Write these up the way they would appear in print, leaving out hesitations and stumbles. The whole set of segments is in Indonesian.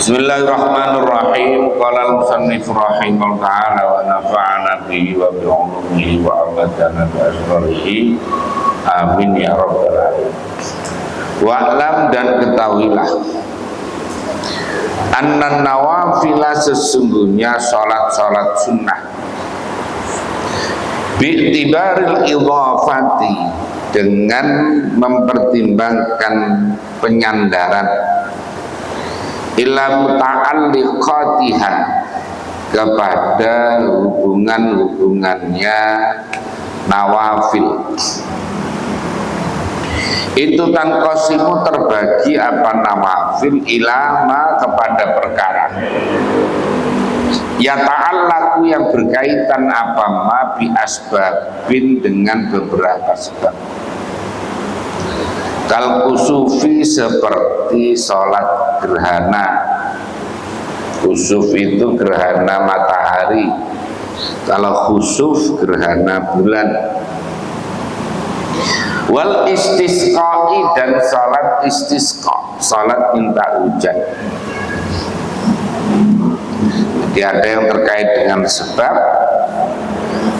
Bismillahirrahmanirrahim. Qala al-musannif rahimahullah ta'ala wa nafa'ana bihi wa bi'ulumihi wa abadana bi asrarihi. Amin ya rabbal alamin. Wa'lam, dan ketahuilah, anna nawafila, sesungguhnya salat-salat sunnah, bi'tibaril idhafati, dengan mempertimbangkan penyandaran, ila muta'alliqatiha, kepada hubungan-hubungannya nawafil. Itu tanqasimu, terbagi apa nawafil, ilama, kepada perkara, ya ta'allaku, yang berkaitan apa ma bi asbabin, dengan beberapa sebab. Kal kusufi, seperti sholat gerhana. Kusuf itu gerhana matahari, kalau khusuf gerhana bulan. Wal istisqai, dan sholat istisqa, sholat minta hujan. Jadi ada yang terkait dengan sebab.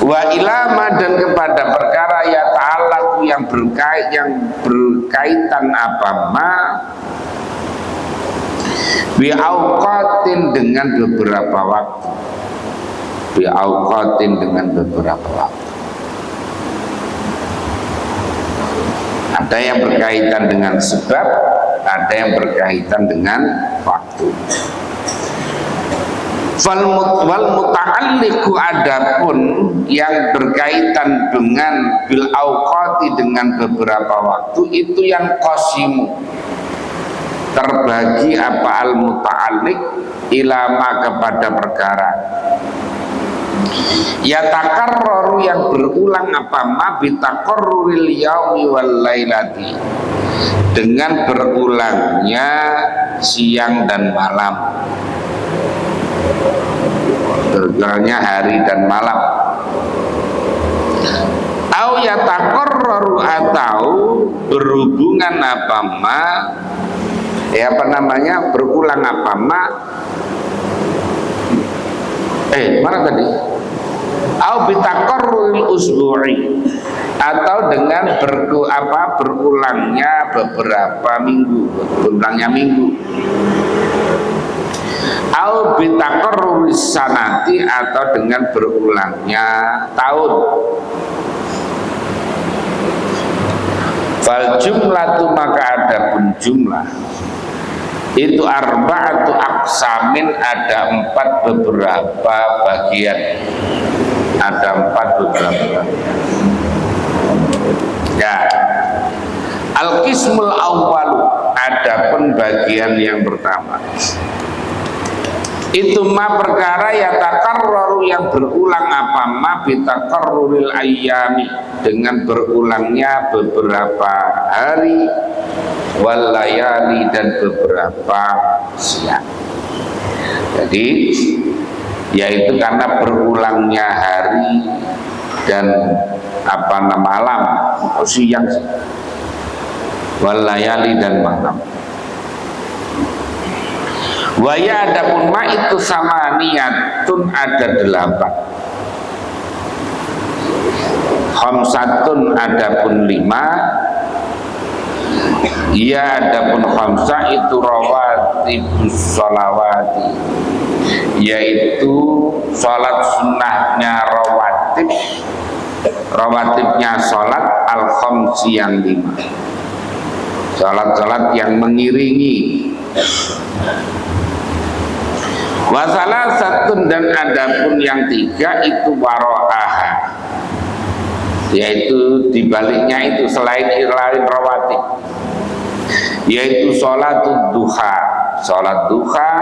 Wa ilama, dan kepada perkara ya ta'alaku, yang berkaitan apa ma bi'auqatin, dengan beberapa waktu. Bi'auqatin, dengan beberapa waktu. Ada yang berkaitan dengan sebab, ada yang berkaitan dengan waktu. Wal muta'alliqu, adapun yang berkaitan dengan bil auqati, dengan beberapa waktu, itu yang qasimu, terbagi apa al muta'alliq, ilama, kepada perkara, ya takarraru, yang berulang apa ma bitaqarruril yaumi wal lailati, dengan berulangnya siang dan malam, berulangnya hari dan malam. Au yataqarraru, atau berhubungan apa ma, berulang apa ma, mana tadi? Au bitaqarruril usbu'i, atau dengan berulangnya beberapa minggu, berulangnya minggu. Au bitaqarruris sanati, atau dengan berulangnya tahun. Fal jumlatu, maka adapun jumlah itu arba'atu aqsamin, ada 4 beberapa bagian. Ada 4 beberapa bagian. Ya. Al-qismul awwalu, adapun bagian yang pertama, itu ma perkara ya takarraru, yang berulang apa ma bitaqarruril ayyami, dengan berulangnya beberapa hari, wal layali, dan beberapa siang. Jadi yaitu karena berulangnya hari dan malam atau siang, wal layali, dan malam. Waya, adapun ma itu sama niyatun, ada 8. Khamsatun, adapun 5. Ya, adapun khamsah itu rawatibus sholawati, yaitu sholat sunnahnya rawatib, rawatibnya sholat al-khamsi, yang 5. Sholat-sholat yang mengiringi. Wasalah satun, dan adapun yang 3 itu waro'aha, yaitu dibaliknya itu, selain rawatib, yaitu sholat duha,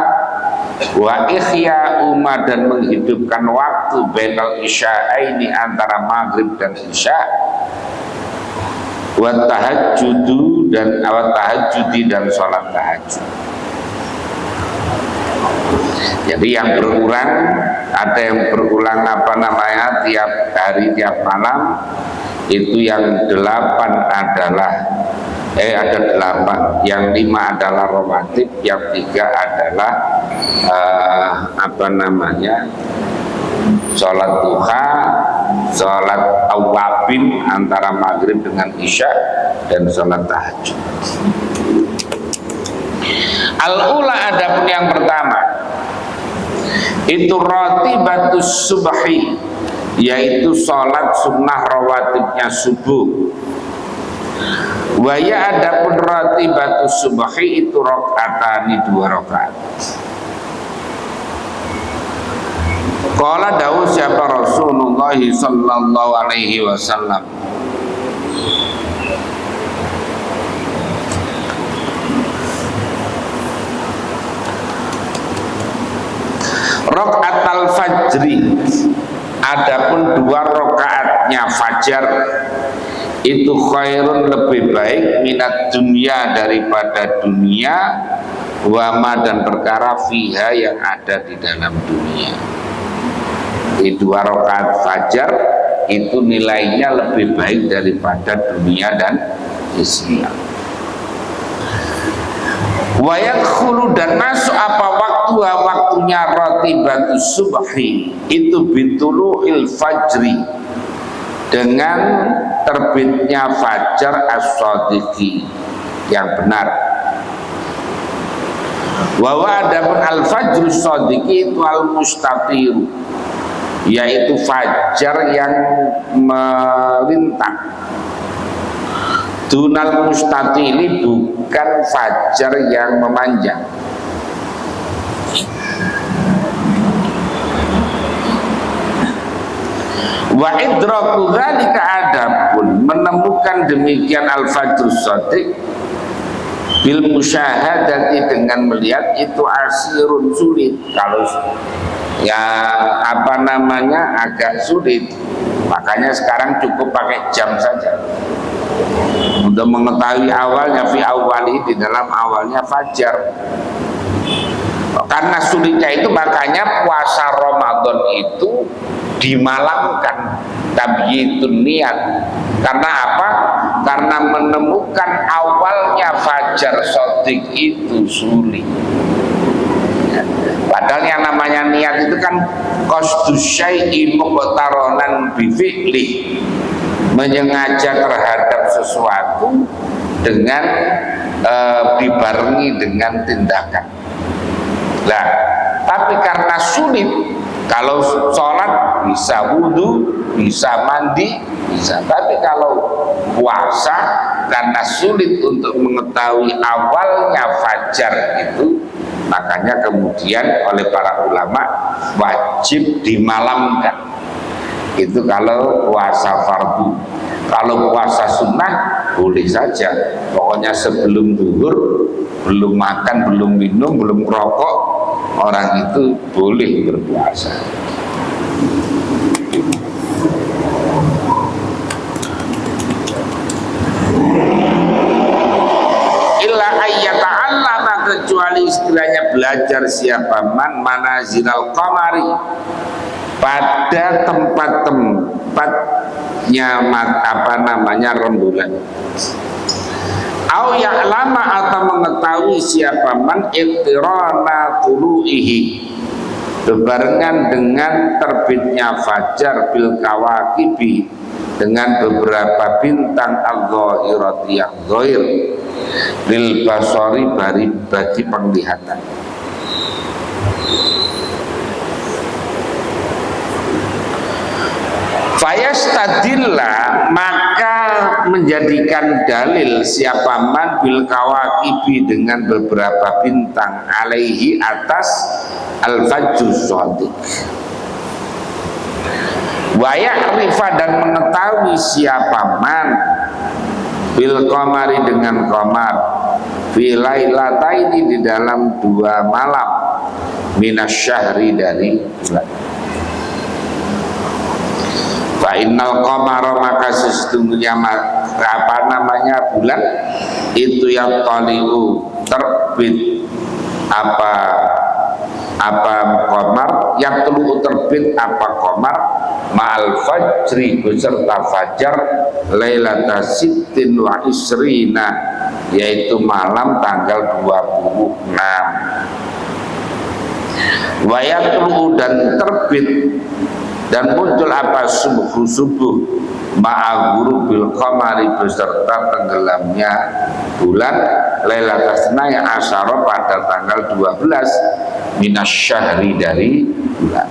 wa ihya umma, dan menghidupkan waktu bainal isya'aini, antara maghrib dan isya, wa tahajjudi, dan sholat tahajud. Jadi yang berulang, ada yang berulang tiap hari, tiap malam. Itu yang 8 adalah ada 8. Yang 5 adalah rawatib, yang 3 adalah sholat duha, sholat awabin antara maghrib dengan isya, dan sholat tahajud. Al-ula, adapun yang pertama itu ratibatus subhi, yaitu sholat sunnah rawatibnya subuh. Waya adapun ratibatus subhi itu rakaatani, 2 rakaat. Qala dawuh siapa Rasulullah sallallahu alaihi wasallam, rakaat fajri, adapun 2 rakaatnya fajar itu khairun, lebih baik, minat dunia, daripada dunia, wama, dan perkara fiha yang ada di dalam dunia. Di 2 rakaat fajar itu nilainya lebih baik daripada dunia dan isinya. Wayadkhulu, dan masuk apa waktunya ratibatus subhi itu bitulu'il fajri, dengan terbitnya fajar as-shadiqi, yang benar. Wa adapun al-fajr as-shadiqi itu al-mustatir, yaitu fajar yang melintang. Dunal mustatili, bukan fajar yang memanjang. Wa idraku dzalika, adapun menemukan demikian al-fajr shadiq bil musyahadati, dengan melihat, itu asirun, sulit. Kalau agak sulit, makanya sekarang cukup pakai jam saja untuk mengetahui awalnya, fi awali, di dalam awalnya fajar. Karena sulitnya itu, makanya puasa Ramadan itu dimalamkan, tabyitun niat. Karena apa? Karena menemukan awalnya fajar shadiq itu sulit. Padahal yang namanya niat itu kan qasdus syai'i muqtaronan bi fi'li, menyengaja terhadap sesuatu dengan dibarengi dengan tindakan. Nah, tapi karena sulit, kalau sholat bisa wudu, bisa mandi, bisa. Tapi kalau puasa, karena sulit untuk mengetahui awalnya fajar itu, makanya kemudian oleh para ulama wajib dimalamkan. Itu kalau puasa fardu. Kalau puasa sunnah boleh saja, pokoknya sebelum zuhur, belum makan, belum minum, belum rokok, orang itu boleh berpuasa. Illa ayyata'allama, kecuali istilahnya belajar siapa man manazilal qamari, pada tempat-tempatnya rembulan. Au ya'lama, atau mengetahui siapa man iqtirana tulu'ihi, bebarengan dengan terbitnya fajar, bil kawakibi, dengan beberapa bintang al-dhahirati, yang zahir, lil basari, bagi penglihatan. Fayastadillah, maka menjadikan dalil siapa man bil kawakibi, dengan beberapa bintang, alaihi, atas al-fajrus shadiq. Wa ya'rifa, dan mengetahui siapa man bil qamari, dengan qamar, fi lailataini, di dalam 2 malam, minasyahri, dari bulan. Fa innal qamara, maka sesungguhnya bulan itu yang taliu, terbit apa qamar, yang telu terbit apa qamar ma'al fajri beserta fajar lailata sittin wa isrina, yaitu malam tanggal 26. Wa yatlu dan terbit dan muncul apa subuh ma'a ghurubil qamari beserta tenggelamnya bulan lailatasnai asyara pada tanggal 12 minasyahri dari bulan.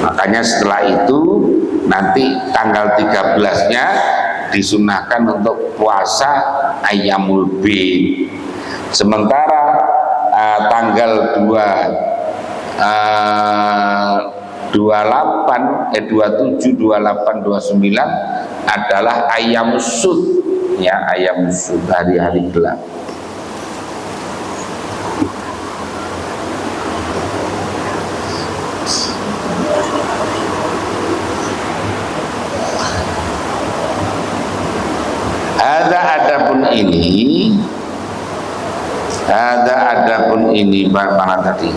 Makanya setelah itu nanti tanggal 13-nya disunahkan untuk puasa ayyamul bid. Sementara tanggal 27, 28, 29 adalah ayyamus sud, ya, ayyamus sud, hari-hari gelap. Adapun ini mana tadi?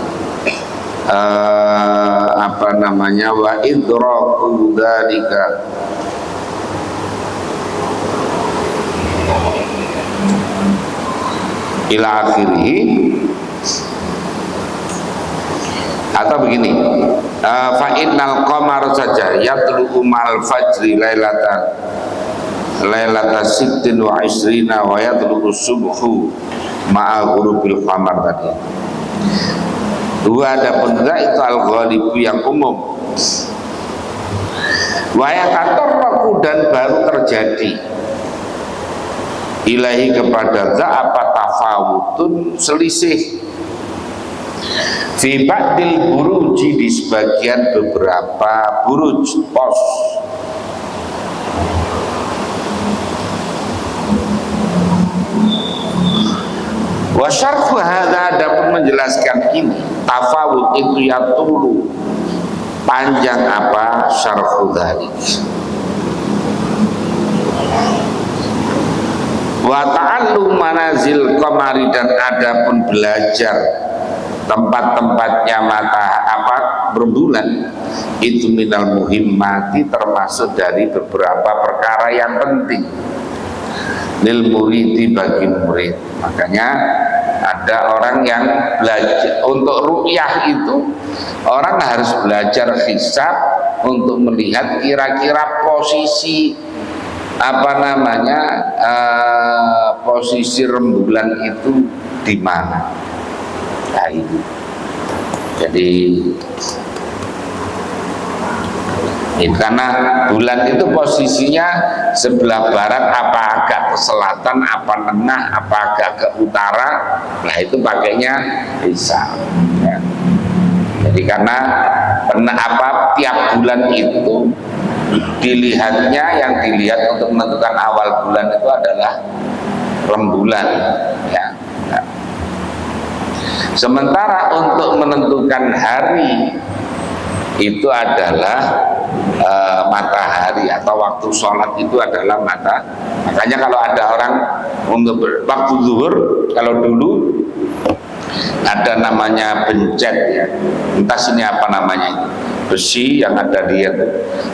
Apa namanya, wa idraku dzalika ila akhirih, atau begini, fa innal qamar saja yatlu'u mal fajri lailata sittin wa isrina wa yatlu'u subhu ma'a ghurubil qamar tadi. Dua ada benda itu al-ghalibu yang umum. Wa yatatarraku dan baru terjadi ilahi kepada apa tafawutun selisih fi ba'dil buruji di sebagian beberapa buruj pos. Wa syarfu hadza dapat menjelaskan ini tafawut itu yatulu panjang apa syarfu dzalik. Wa ta'allum manazil qamari dan adapun belajar tempat-tempatnya berbulan itu minal muhimmati termasuk dari beberapa perkara yang penting lil muridi bagi murid. Makanya ada orang yang belajar untuk ru'yah itu, orang harus belajar hisab untuk melihat kira-kira posisi posisi rembulan itu di mana. Nah, itu. Jadi karena bulan itu posisinya sebelah barat, apa agak ke selatan, apa tengah, apa agak ke utara, nah itu pakainya hisab, ya. Jadi karena tiap bulan itu dilihatnya, yang dilihat untuk menentukan awal bulan itu adalah rembulan, ya. Sementara untuk menentukan hari itu adalah matahari, atau waktu sholat itu adalah makanya kalau ada orang untuk waktu zuhur, kalau dulu ada namanya bencet, ya, entah sini apa namanya, besi yang ada dia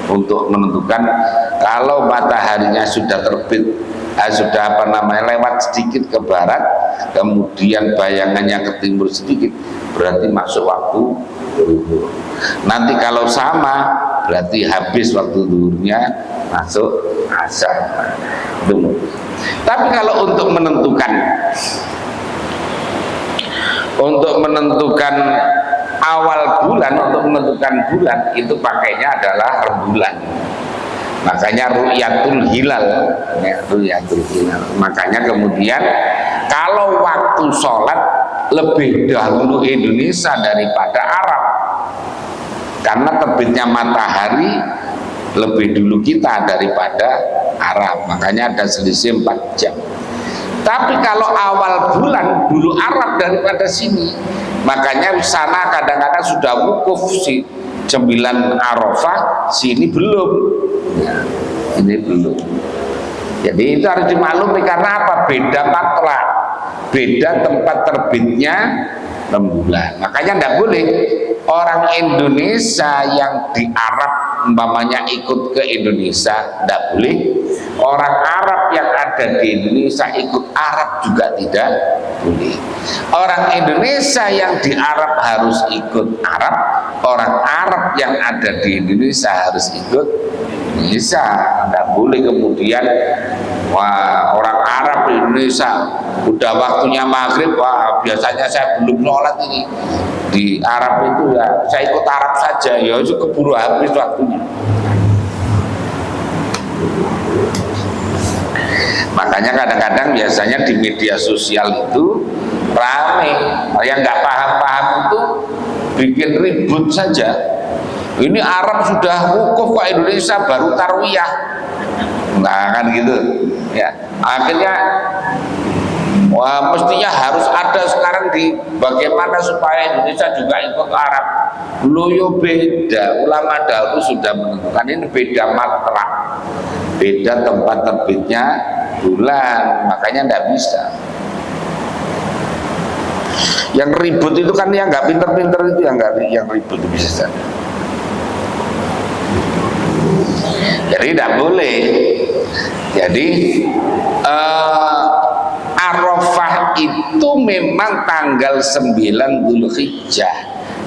untuk menentukan kalau mataharinya sudah terbit, sudah lewat sedikit ke barat, kemudian bayangannya ke timur sedikit, berarti masuk waktu zuhur. Nanti kalau sama, berarti habis waktu zuhurnya, masuk asar. Tapi kalau untuk menentukan awal bulan, untuk menentukan bulan itu pakainya adalah rembulan. Makanya ru'yatul hilal, ya, ru'yatul hilal. Makanya kemudian kalau waktu sholat lebih dahulu Indonesia daripada Arab, karena terbitnya matahari lebih dulu kita daripada Arab, makanya ada selisih 4 jam. Tapi kalau awal bulan dulu Arab daripada sini, makanya sana kadang-kadang sudah wukuf si 9 Arafah, sini belum, ya, ini belum. Jadi itu harus dimaklumi, karena apa? Beda matlak. beda tempat terbitnya rembulan. Makanya tidak boleh orang Indonesia yang di Arab umpamanya ikut ke Indonesia, tidak boleh. Orang Arab yang ada di Indonesia ikut Arab juga tidak boleh. Orang Indonesia yang di Arab harus ikut Arab, orang Arab yang ada di Indonesia harus ikut Indonesia. Tidak boleh kemudian wah, orang Arab di Indonesia udah waktunya maghrib, wah biasanya saya belum sholat ini di Arab itu ya saya ikut Arab saja, ya itu keburu habis waktunya. Makanya kadang-kadang biasanya di media sosial itu rame, yang nggak paham-paham itu bikin ribut saja. Ini Arab sudah wukuf kok Indonesia baru tarwiyah, nah kan gitu ya. Akhirnya wah, mestinya harus ada sekarang di bagaimana supaya Indonesia juga ikut Arab. Loyo beda, ulama dahulu sudah menentukan ini beda matra, beda tempat terbitnya bulan, makanya tidak bisa. Yang ribut itu kan yang nggak pinter-pinter itu yang ribut itu bisa saja. Jadi tidak boleh. Jadi Arafah itu memang tanggal 9 Dzulhijjah,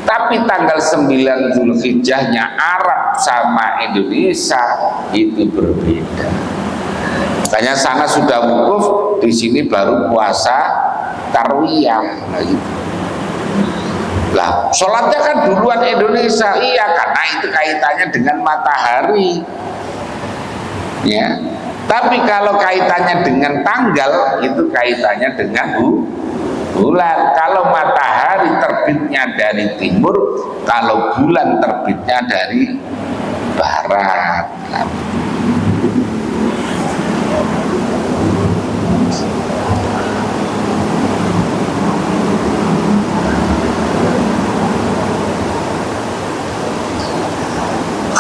tapi tanggal 9 Dzulhijjahnya Arab sama Indonesia itu berbeda. Makanya sana sudah wukuf, di sini baru puasa tarwiyah. Nah, gitu. Lah, sholatnya kan duluan Indonesia, iya karena itu kaitannya dengan matahari. Ya. Tapi kalau kaitannya dengan tanggal, itu kaitannya dengan bulan. Kalau matahari terbitnya dari timur, kalau bulan terbitnya dari barat.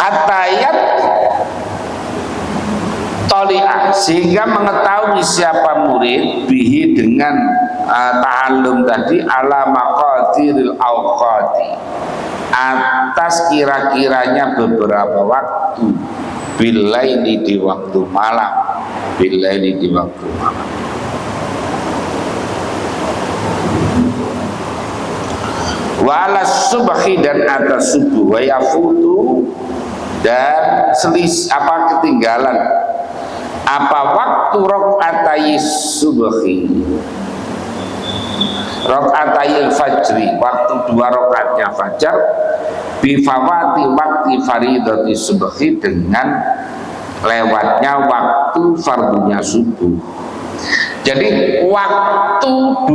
Hatayat toli'ah, sehingga mengetahui siapa murid bihi dengan ta'allum tadi ala maqadiril awqati, atas kira-kiranya beberapa waktu, bilaili di waktu malam, bilaili di waktu malam. Wala subhi dan atas subuh, wa yafutu dan ketinggalan apa waktu rakaatay subhi, rakaatay fajri, waktu 2 rakaatnya fajar, bifawati waktu faridati subhi, dengan lewatnya waktu fardunya subuh. Jadi waktu 2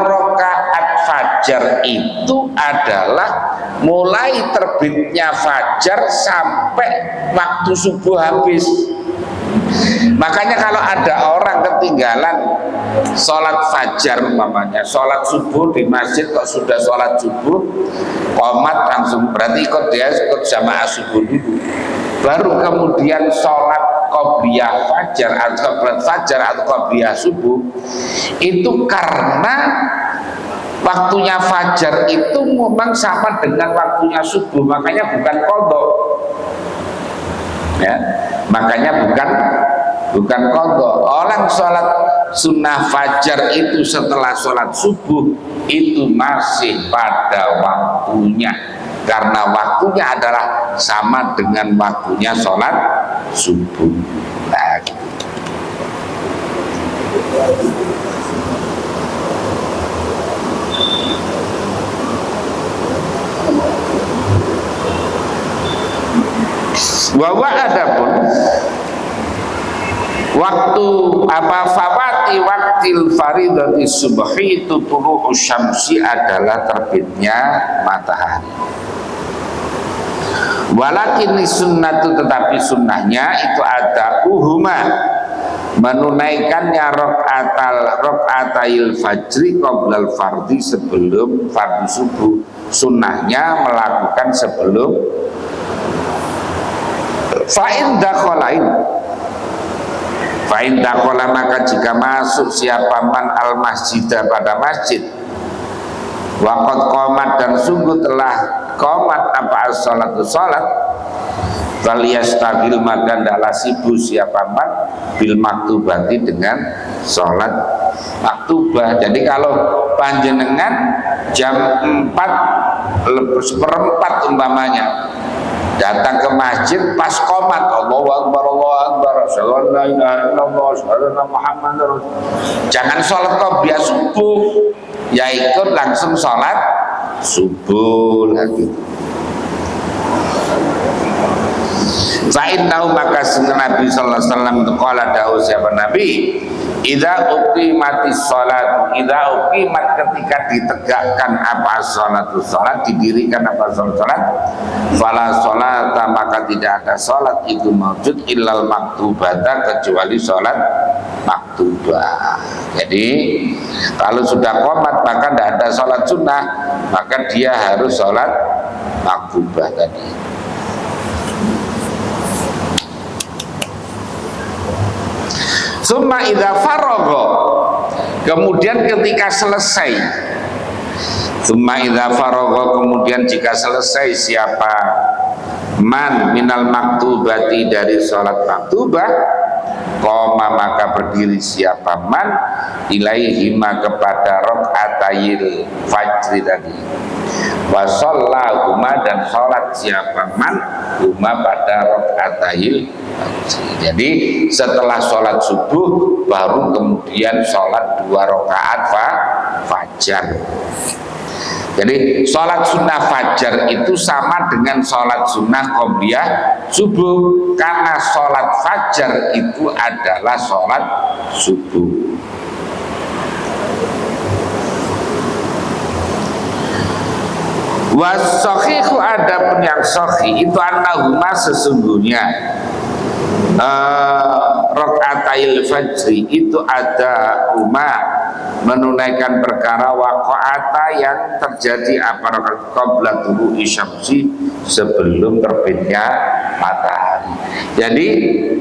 rakaat fajar itu adalah mulai terbitnya fajar sampai waktu subuh habis. Makanya kalau ada orang ketinggalan sholat fajar umpamanya, sholat subuh di masjid kok sudah sholat subuh, qomat langsung, berarti ikut jamaah subuh dulu, baru kemudian sholat qobliyah fajar atau qobliyah subuh, itu karena waktunya fajar itu memang sama dengan waktunya subuh, makanya bukan qadha. Ya, makanya bukan qadha. Orang sholat sunnah fajar itu setelah sholat subuh itu masih pada waktunya, karena waktunya adalah sama dengan waktunya sholat subuh. Nah, gitu. Bahwa adapun waktu fawati waktil faridati subhi itu tulu'u syamsi adalah terbitnya matahari. Walakin sunnatu, tetapi sunnahnya itu ada menunaikannya rakaatayil fajri qoblal fardhi, sebelum fardu subuh. Sunnahnya melakukan sebelum Fa in dakhala maka jika masuk siapa man al masjidah pada masjid, waqad qomat dan sungguh telah qomat apa as-salatu salat, faliyastagil maka ndaklah sibuk siapa man bil maktubati dengan salat maktubah. Jadi kalau panjenengan jam 4:04 umpamanya datang ke masjid pas qomat Allahu Akbar sallallahu alaihi wasallam Muhammad, jangan sholat qobliyah subuh, ya ikut langsung sholat subuh lagi. Fa'innahu maka Nabi sallallahu alaihi wasallam qala dawuh siapa Nabi, idza uqimatis shalat, idza uqimat ketika ditegakkan apa salatu salat, didirikan apa salat, fala salata maka tidak ada salat itu maujud illal maktubata kecuali salat maktubah. Jadi kalau sudah qomat maka tidak ada salat sunnah, maka dia harus salat maktubah tadi. Summa idza faragha, kemudian ketika selesai, summa idza faragha, kemudian jika selesai siapa man minal maktubati dari salat maktubah, qoma maka berdiri siapa man ilaihima kepada rakaatayil fajri tadi, wa shallahuma dan salat siapa man huma pada rakaatayil fajri. Jadi setelah sholat subuh baru kemudian sholat 2 rakaat fajar. Jadi sholat sunnah fajar itu sama dengan sholat sunnah qobliyah subuh, karena sholat fajar itu adalah sholat subuh. Wassahihu adapun yang sahih itu annahuma sesungguhnya rakaatail fajri itu ada menunaikan perkara waqa'ata yang terjadi apa qabla tulu'i syamsi, sebelum terbitnya matahari. Jadi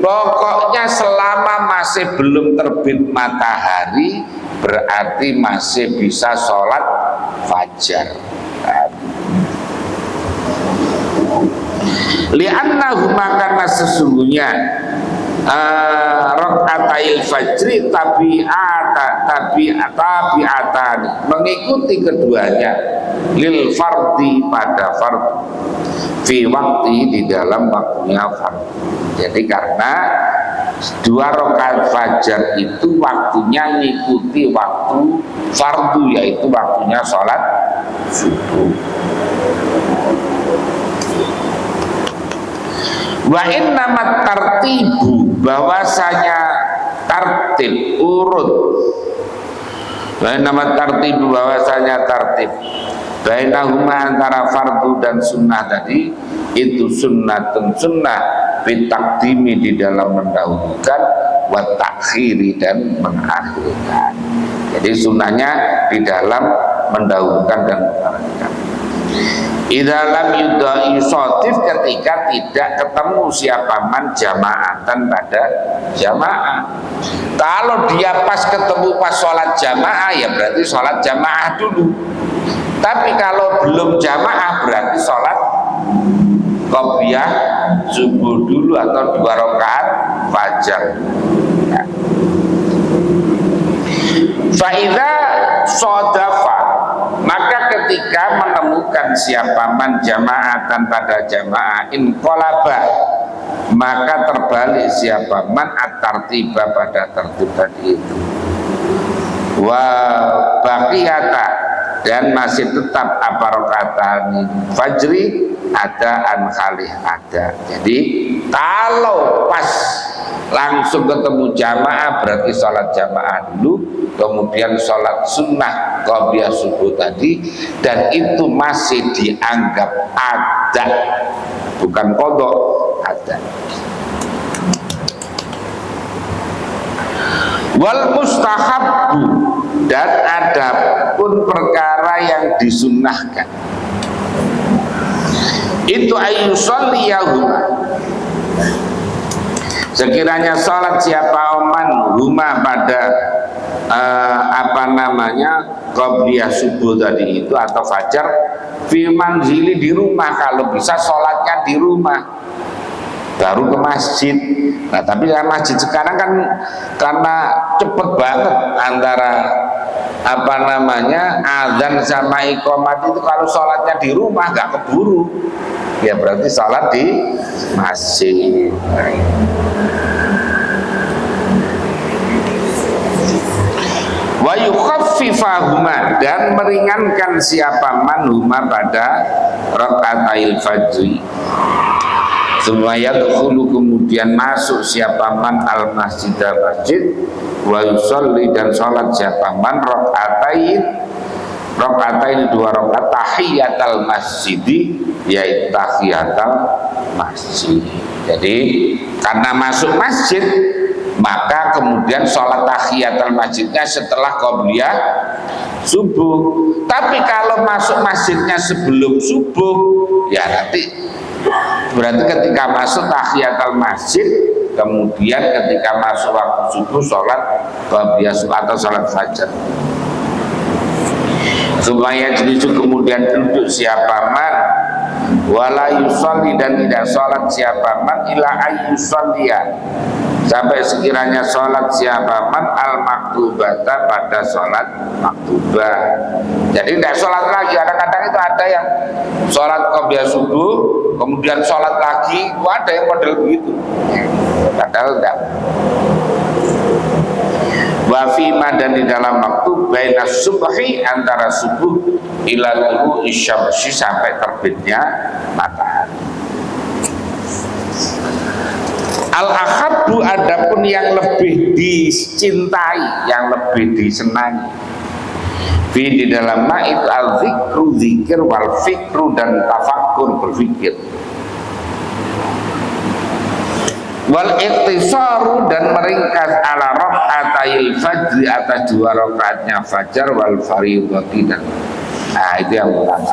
pokoknya selama masih belum terbit matahari berarti masih bisa sholat fajar. Li'annahu karena sesungguhnya rakaatail fajri tabi'atan mengikuti keduanya lil fardi pada fardu fi waktu di dalam waktunya fardu. Jadi karena 2 rakaat fajar itu waktunya mengikuti waktu fardu, yaitu waktunya sholat subuh. Wa innamat tartibu, bahwasanya tartib urut, wa innamat tartibu bahwasanya tartib bainahuma antara fardu dan sunnah tadi itu sunnatun sunnah bitakdimi di dalam mendahulukan wa takhiri dan mengakhirkan. Jadi sunnahnya di dalam mendahulukan dan mengakhirkan. Idza lam yusotif, ketika tidak ketemu siapa man jamaatan pada jamaah. Kalau dia pas ketemu pas sholat jamaah ya berarti sholat jamaah dulu. Tapi kalau belum jamaah berarti sholat qobliyah subuh dulu atau 2 rakaat fajar. Fa'idha sodafa, maka ketika menemukan siapa man jamaatan pada jamaah inqalaba, maka terbalik siapa man at-tartiba pada tertib tadi itu, wa baqiyata dan masih tetap apa rakaatan fajri ada an khalih ada. Jadi kalau pas langsung ketemu jamaah berarti sholat jamaah dulu, kemudian sholat sunnah qobliyah subuh tadi, dan itu masih dianggap ada, bukan qadha, ada. Wal mustahabbu, dan ada pun perkara yang disunnahkan itu ayyusalliyahuma, Sekiranya sholat siapa oman huma pada qobliyah subuh tadi itu atau fajar fi manzili di rumah, kalau bisa sholatnya di rumah baru ke masjid. Nah tapi masjid sekarang kan karena cepet banget antara azan sama iqamat itu, kalau sholatnya di rumah gak keburu ya berarti sholat di masjid. Wa yukhaffifahuma, dan meringankan siapa manhuma pada rakaatil fajri. Semuanya dahulu kemudian masuk siapa man al masjidah masjid wa yusolli, dan sholat siapa man rakaatain dua rakaat tahiyatal masjidi, yaitu tahiyatal masjid. Jadi karena masuk masjid maka kemudian sholat tahiyatul masjidnya setelah qobliyah subuh. Tapi kalau masuk masjidnya sebelum subuh ya nanti berarti ketika masuk tahiyatul masjid, kemudian ketika masuk waktu subuh sholat qobliyah atau sholat fajar. Supaya jenis kemudian duduk siapa man wala yusolli, dan tidak sholat siapa man ila ayyusolliya, sampai sekiranya sholat siapa man al maktubata pada sholat maktubah. Jadi tidak sholat lagi. Kadang-kadang itu ada yang sholat qobliyah subuh kemudian sholat lagi, ada yang model begitu padahal tidak. Wafima, dan di dalam waktu baina subhi, antara subuh ila tulu isyamsi, sampai terbitnya matahari. Al-ahabbu, adapun yang lebih dicintai, yang lebih disenangi di dalam itu al-zikru, zikir, wal fikru, dan tafakkur, berfikir, wal iktisaru, dan meringkas ala raka'atayil fajri, atas dua rakaatnya fajar, wal fardhati, dan itu yang utama.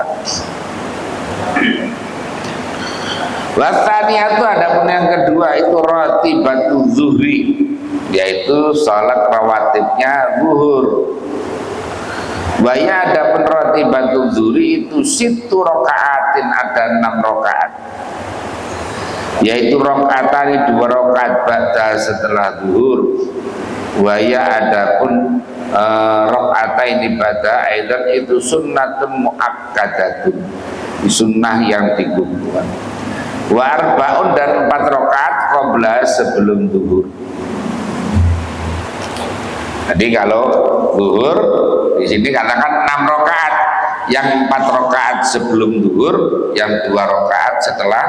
Wasaniyatu, adapun yang kedua itu ratibatu zuhri, yaitu salat rawatibnya zuhur. Waya, adapun ratibatu zuhri itu situ rakaatin, ada 6 rakaat, yaitu rakaatani, 2 rakaat ba'da setelah zuhur. Waya, adapun rakaataini ba'da aidan itu sunnatun muakkadatun, sunnah yang dikukuhkan. Wa arba'un, dan 4 rakaat qabla, sebelum zuhur. Jadi kalau zuhur di sini katakan 6 rakaat, yang 4 rakaat sebelum zuhur, yang 2 rakaat setelah.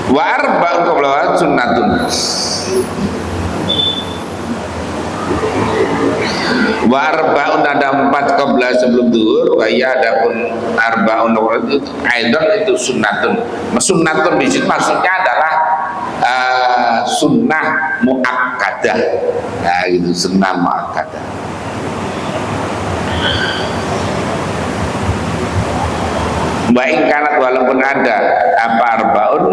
Wa arba'un qabla sunnatun, wa arba'un, ada 4 qabla sebelum zuhur. Wa ya, adapun arba'un itu aidan itu sunnatun. Sunnatun di sini maksudnya adalah sunnah muakkadah. Nah gitu, sunnah muakkadah. Baik kanat, walaupun ada arba'un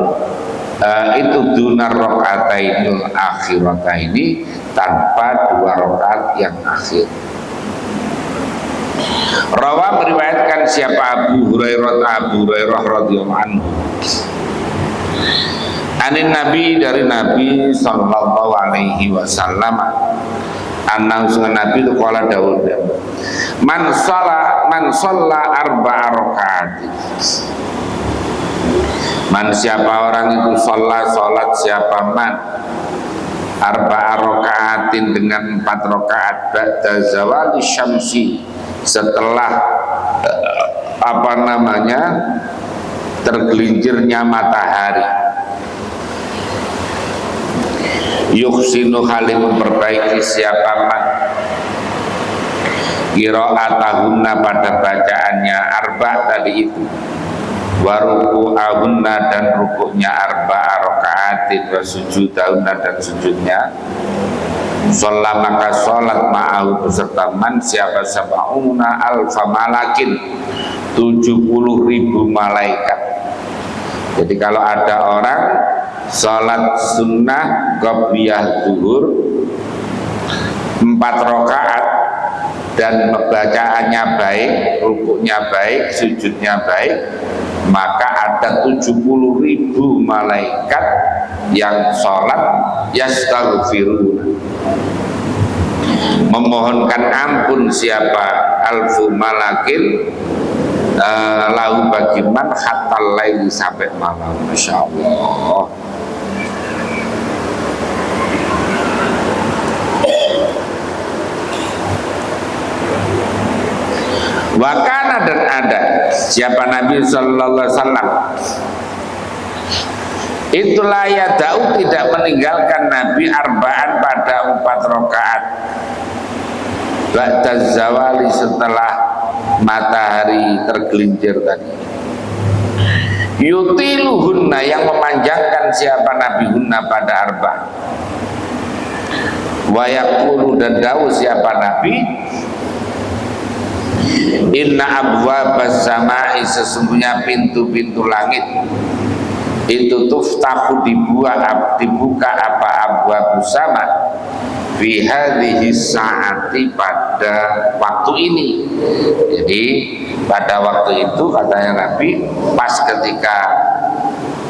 itu dunar rakaatainil akhirataini, tanpa 2 rakaat yang akhir. Rawa, meriwayatkan siapa Abu Hurairah radhiyallahu anhu, anin Nabi, dari Nabi sallallahu alaihi wasallam, anang sungan Nabi itu kala Daud, man shalla arba'a rakaat, man siapa orang itu sholat siapa man arba'a rakaatin, dengan 4 rakaat ba'da zawali syamsi, setelah tergelincirnya matahari. Yuhsinu, halim memperbaiki siapa man qira'atahunna, pada bacaannya arba tadi itu, wa ruku'ahunna, dan rukuknya arba'a rakaat, rakaatin wa sujudahunna dan sujudnya. Sholat maka sholat ma'ahu beserta man siapa sab'una alfa malakin 70.000 malaikat. Jadi kalau ada orang sholat sunnah qobliyah zuhur 4 rakaat dan bacaannya baik, rukuknya baik, sujudnya baik, maka ada 70.000 malaikat yang sholat yastaghfiruna, memohonkan ampun siapa alfu malakin lahu bagiman hatta lain sampai malam. Masya Allah. Wakana dan ada siapa Nabi Sallallahu Alaihi Wasallam itulah ya Daud tidak meninggalkan Nabi arba'an pada 4 rakaat ba'da zawali setelah matahari tergelincir tadi. Yutiluhunna yang memanjangkan siapa Nabi hunna pada arba. Wa yaqulu dan dawu siapa Nabi inna abwabas samai sesungguhnya pintu-pintu langit itu tuftahu dibuka apa abwabus sama fi hadhihi saati pada waktu ini. Jadi pada waktu itu katanya Nabi pas ketika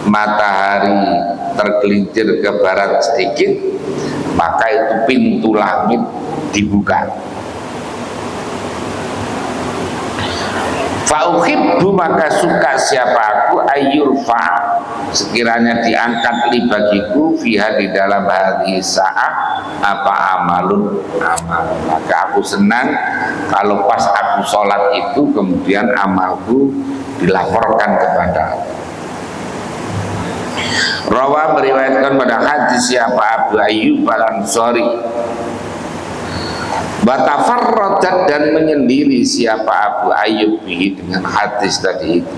matahari tergelincir ke barat sedikit maka itu pintu langit dibuka. Fauhibbu maka suka siapa aku ayyurfa sekiranya diangkat li bagiku fiha di dalam hadhihi saat apa amalun amal, maka aku senang kalau pas aku sholat itu kemudian amalku dilaporkan kepada aku. Rawa meriwayatkan pada hadis siapa Abu Ayyub al-Ansari batafarradat dan menyendiri siapa Abu Ayyub bihi dengan hadis tadi itu.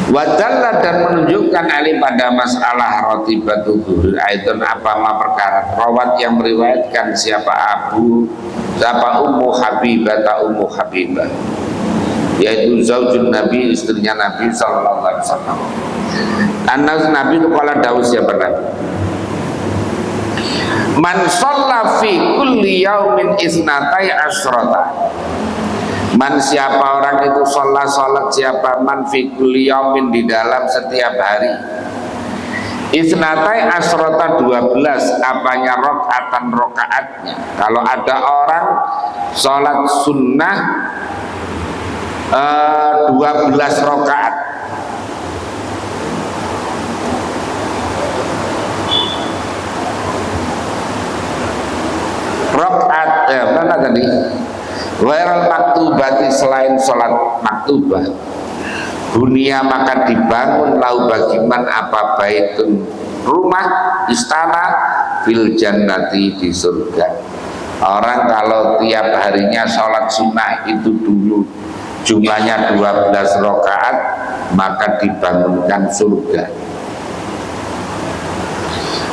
Wadalla dan menunjukkan ali pada masalah rotibatu zuhur aidon apa perkara rawat yang meriwayatkan siapa Ummu Habibah yaitu zaujun Nabi istrinya Nabi sallallahu alaihi wasallam. Anas Nabi itu kala dawuh siapa Nabi man shalla fi kulli yaumin isnatai asrata. Man siapa orang itu sholat siapa man fi kulli yaumin di dalam setiap hari isnatai asrata 12 apanya rokaatnya. Kalau ada orang sholat sunnah 12 rokaat rokaat mana tadi Wairal maktubati selain sholat maktubah dunia maka dibangun lau bagiman apa baitun rumah istana fil jannati di surga. Orang kalau tiap harinya sholat sunnah itu dulu jumlahnya 12 rakaat maka dibangunkan surga,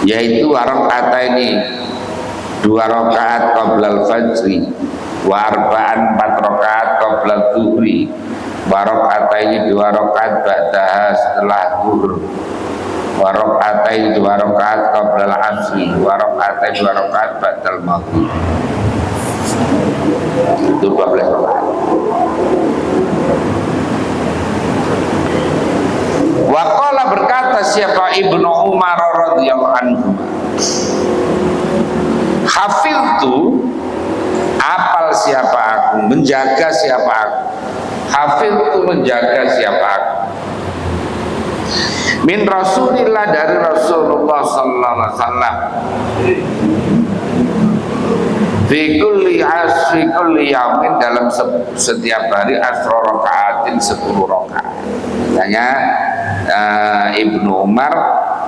yaitu rakaat ini 2 rakaat qoblal fajri wa arba'an 4 rakaat qoblal zuhri wa rakaataini 2 rakaat ba'daha setelah zuhur wa rakaataini 2 rakaat qoblal asri wa rakaataini 2 rakaat ba'dal maghrib. Itu 12 rakaat. Wa qala berkata siapa Ibnu Umar radhiyallahu anhu hafiztu apal siapa aku, menjaga siapa aku. Hafid itu menjaga siapa aku. Min Rasulillah dari Rasulullah sallallahu alaihi wasallam. Fi kulli yaumin dalam setiap hari asro rakaatin 10 rakaat. Katanya Ibnu Umar,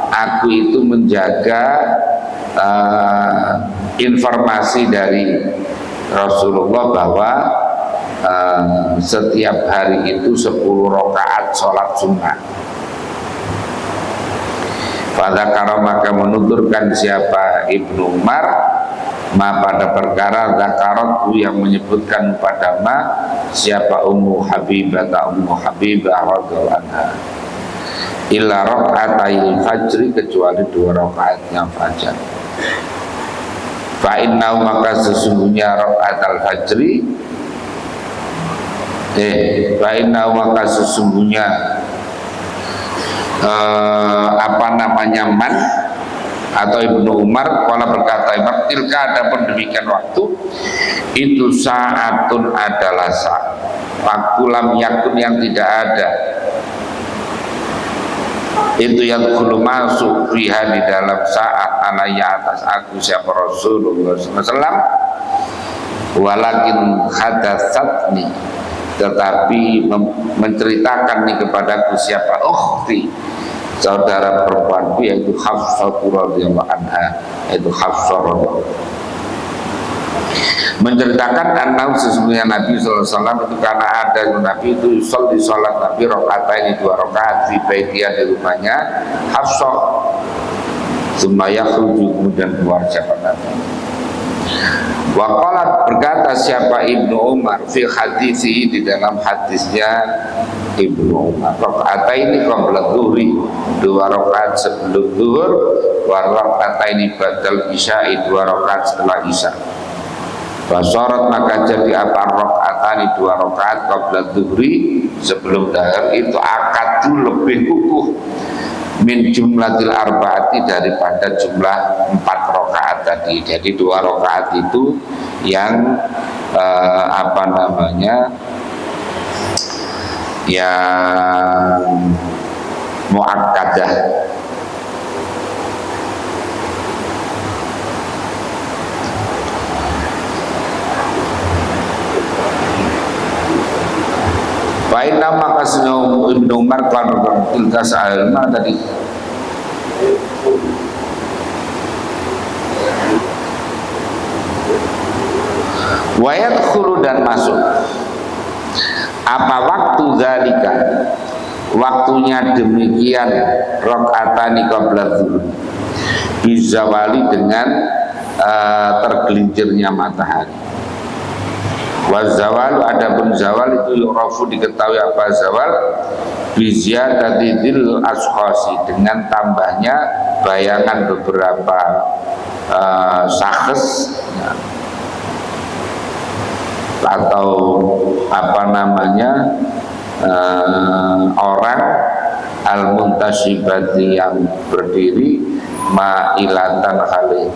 aku itu menjaga informasi dari Rasulullah bahwa setiap hari itu 10 rakaat sholat sunnah. Fadzakara maka menuturkan siapa Ibnu Umar ma pada perkara zakarat yang menyebutkan pada ma siapa Ummu Habibah radhiyallahu anha illa raq'atil fajri kecuali 2 rakaatnya fajar. Fa innahu maka sesungguhnya raq'atul fajri fa innahu maka sesungguhnya man atau Ibnu Umar kalau berkata tilka adapun demikian waktu itu saatun adalah saat waktu lam yakun yang tidak ada itu yang dulu masuk fiha di dalam saat alaya atas aku siapa Rasulullah SAW walakin hadatsatni tetapi menceritakan nih kepadaku siapa ukhti saudara perempuanku yaitu Hafsah radhiyallahu anha yaitu Hafsah radhiyallahu menceritakan anau sesungguhnya Nabi SAW itu karena ada Nabi itu sholat Nabi rakaat 2 rakaat di baitiya di rumahnya Hafsah sumaya kemudian keluar siapa Nabi. Waqalat berkata siapa Ibnu Umar fi hadisi di dalam hadisnya Ibnu Umar rakaat qabla dhuhri 2 rakaat sebelum zuhur wa rakaat ba'dal isya'i 2 rakaat setelah isya. Basarat maka jadi apa rakaat 2 rakaat qabla dhuhri sebelum dahar itu akadu lebih kukuh min jumlatil arbaati daripada jumlah 4 rakaat tadi. Jadi 2 rakaat itu yang yang muakkadah. Baiklah maka Ibnu Umar kalau tilka sa'alna tadi wayadkhulu dan masuk apa waktu zalika waktunya demikian rakaatani qabla dzuhur bizawali dengan tergelincirnya matahari. Wazawal adapun zawal itu yu'rafu diketahui apa zawal biziyadadil ashkhasi dengan tambahnya bayangan beberapa syakhs atau orang al-muntasibati yang berdiri ma'ilatan khalid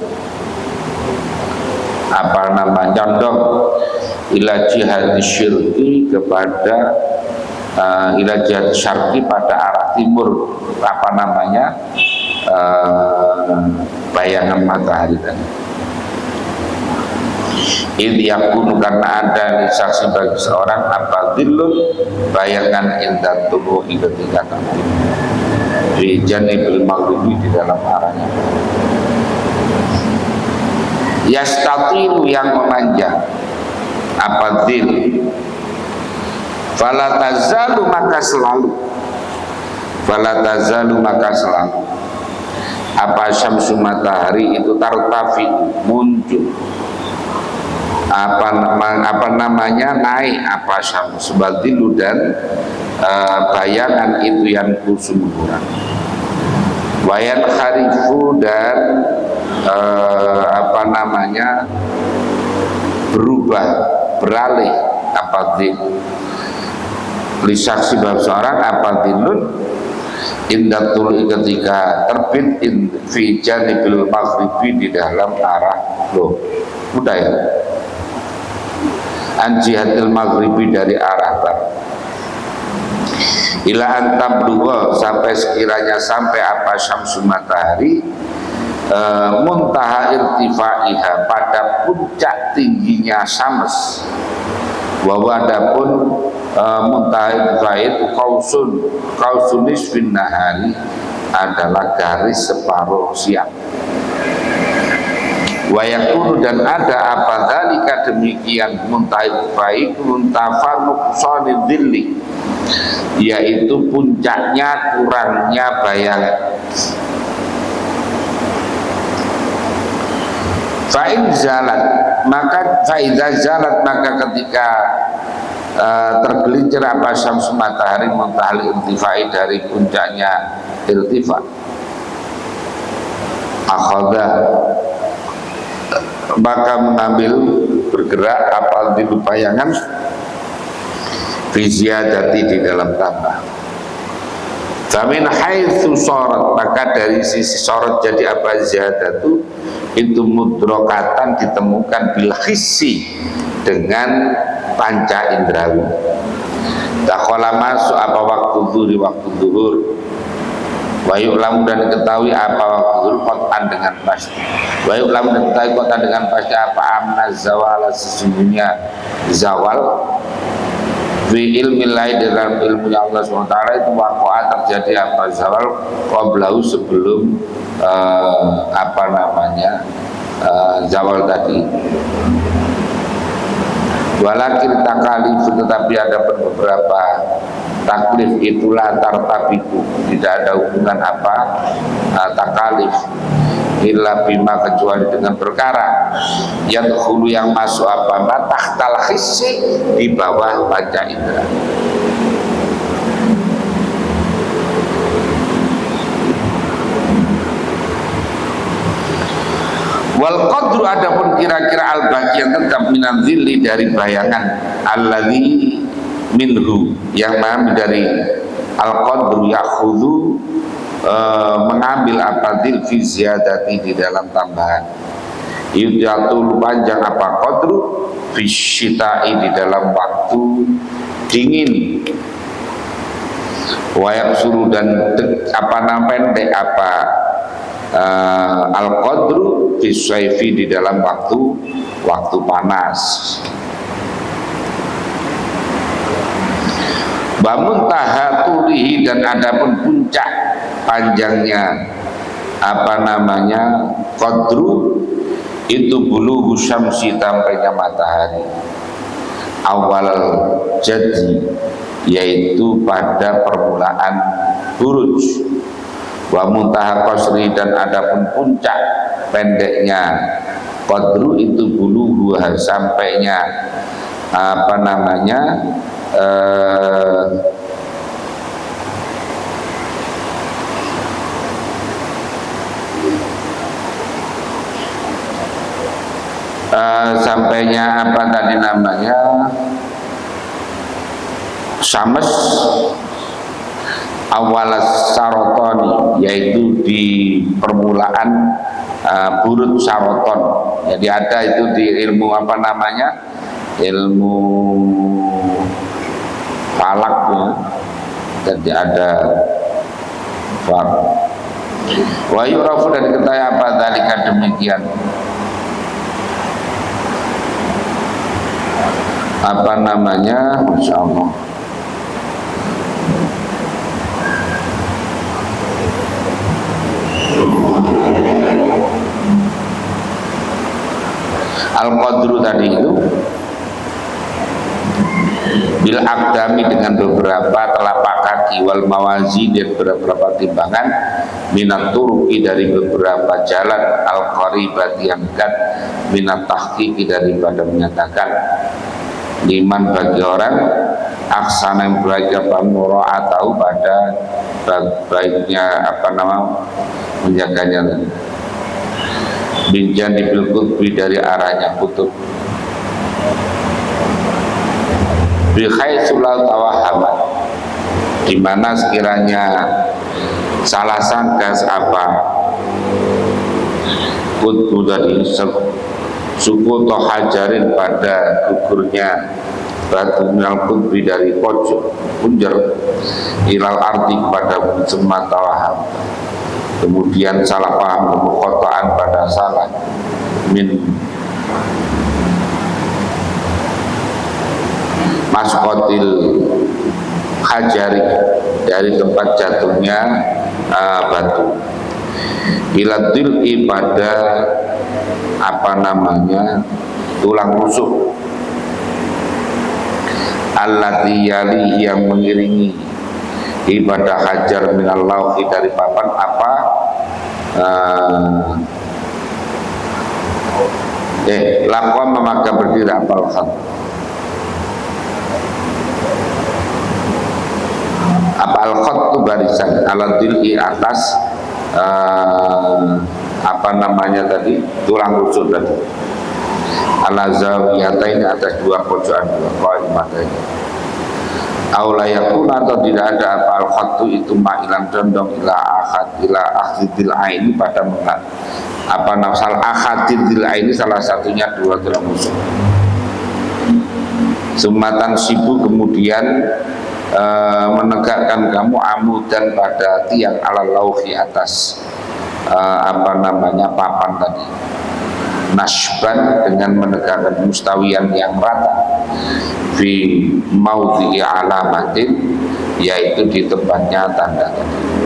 condong ila jihad syirki kepada ila jihad syarqi pada arah timur bayangan matahari tadi. Idh yakunu karena ada saksi bagi seorang apa dhillun bayangan indah tubuh ketika nanti di janibil maghribi di dalam arahnya yastatilu yang memanjang apa dhil fala tazalu maka selalu apa syamsu matahari itu tartafi muncul naik apa syamsu badilu dan bayangan itu yang kusumuran wayan kharifu dan beralih apa dhil lisaksi bab seorang apa dhilun indatul ketika terbit fi janibil maghribi di dalam arah mudah ya anjihatil maghribi dari arah barat ila antam dua sampai sekiranya sampai apa syamsu matahari muntaha irtifaiha pada puncak tingginya syams bahwa adapun muntaha irtifaiha kausun nisfin nahari adalah garis separuh siang wayakunu dan ada apa dzalika demikian muntaha irtifaiha muntafarruq sanid dhilli yaitu puncaknya kurangnya bayangan Fa'in zalat, maka fa'idha zalat, maka ketika tergelincir apa syamsu matahari muntahal irtifai dari puncaknya irtifa, akhadha, maka mengambil bergerak apa di bayangan fi ziyadati di dalam tambah. Famin haitsu sorot, maka dari sisi sorot jadi apa ziyadatu itu mudrokatan ditemukan bil hissi dengan panca indrawi. Dakhala masuk apa waktu zuhur, waktu zuhur. Wa yu'lamu, dan diketahui apa waktu zuhur qat'an dengan pasti. Wa yu'lamu, dan diketahui qat'an dengan pasti apa amna zawala, sesungguhnya zawal fi ilmi lain dalam ilmunya Allah SWT itu waqa'a, terjadi apa zawal qablahu, sebelum apa namanya zawal tadi. Walakin takalif, tetapi ada beberapa taklif itulah tartabiku, tidak ada hubungan apa takalif illa bima, kecuali dengan perkara yang hulu yang masuk apa tahtal hissi, di bawah panca indera. Wal qadru, adapun kira-kira al bagian tetap minan zilli, dari bayangan alladzi minhu, yang mengambil dari al qadru yakhudhu, mengambil apa dil fi ziyadati, di dalam tambahan. Yudatul, panjang apa qadru fi syita'i, di dalam waktu dingin. Wa yaksuru, dan apa namanya pendek apa al qadru fi syaifi, di dalam waktu panas. Bangun tahatulihi, dan adapun puncak panjangnya apa namanya qadru itu bulughu syamsi, tampaknya matahari awal jadi, yaitu pada permulaan buruj. Wa muntaha qasri, dan adapun puncak pendeknya qadru itu bulughu, sampainya apa namanya sampainya apa tadi namanya syams awal sarotoni, yaitu di permulaan burut saroton. Jadi ada itu di ilmu apa namanya, ilmu falaknya, jadi ada far. Wa yurafu, dan diketahui apa dzalika, demikian apa namanya, Masya Allah, al-qadru tadi itu bil aqdami, dengan beberapa telapak kaki, wal mawazi, dan beberapa timbangan, minat turuki, dari beberapa jalan, al qaribati, yang dekat, minat tahqiqi, daripada menyatakan, liman, bagi orang, aksana, yang belajar pamura tahu pada baiknya apa nama menjaganya, binjan dibil qutbi, dari arahnya kutub, bihaitsu la tawahamat, di mana sekiranya salah sangka apa kutbu tadi suku toh hajarin, pada gugurnya batu minal qutbi, dari pojok punjer, ilal arti, kepada semua tawaham, kemudian salah paham mukhotaan, pada salah min maskotil hajari, dari tempat jatuhnya batu, iladil'i, pada apa namanya tulang rusuk, allati yali, yang mengiringi ibadah hajar minal lauhi, dari papan apa Lakwa maka berdiri apal khat. Apal khat itu barisan ala dil'i atas apa namanya tadi, tulang rusuk tadi, ala zawiyatain atas dua pojokan dua qaimatain. Aulayakun atau tidak ada apa al-khattu itu ma'ilan condong ila akhidil aini pada apa nafsal akhidil aini salah satunya dua tulang rusuk. Sumatan sibu kemudian menegakkan kamu amudan pada tiang ala lauhi atas apa namanya papan tadi, nasban dengan menegakkan mustawian yang rata fi maudhi'i alamatin, yaitu di tempatnya tanda tadi.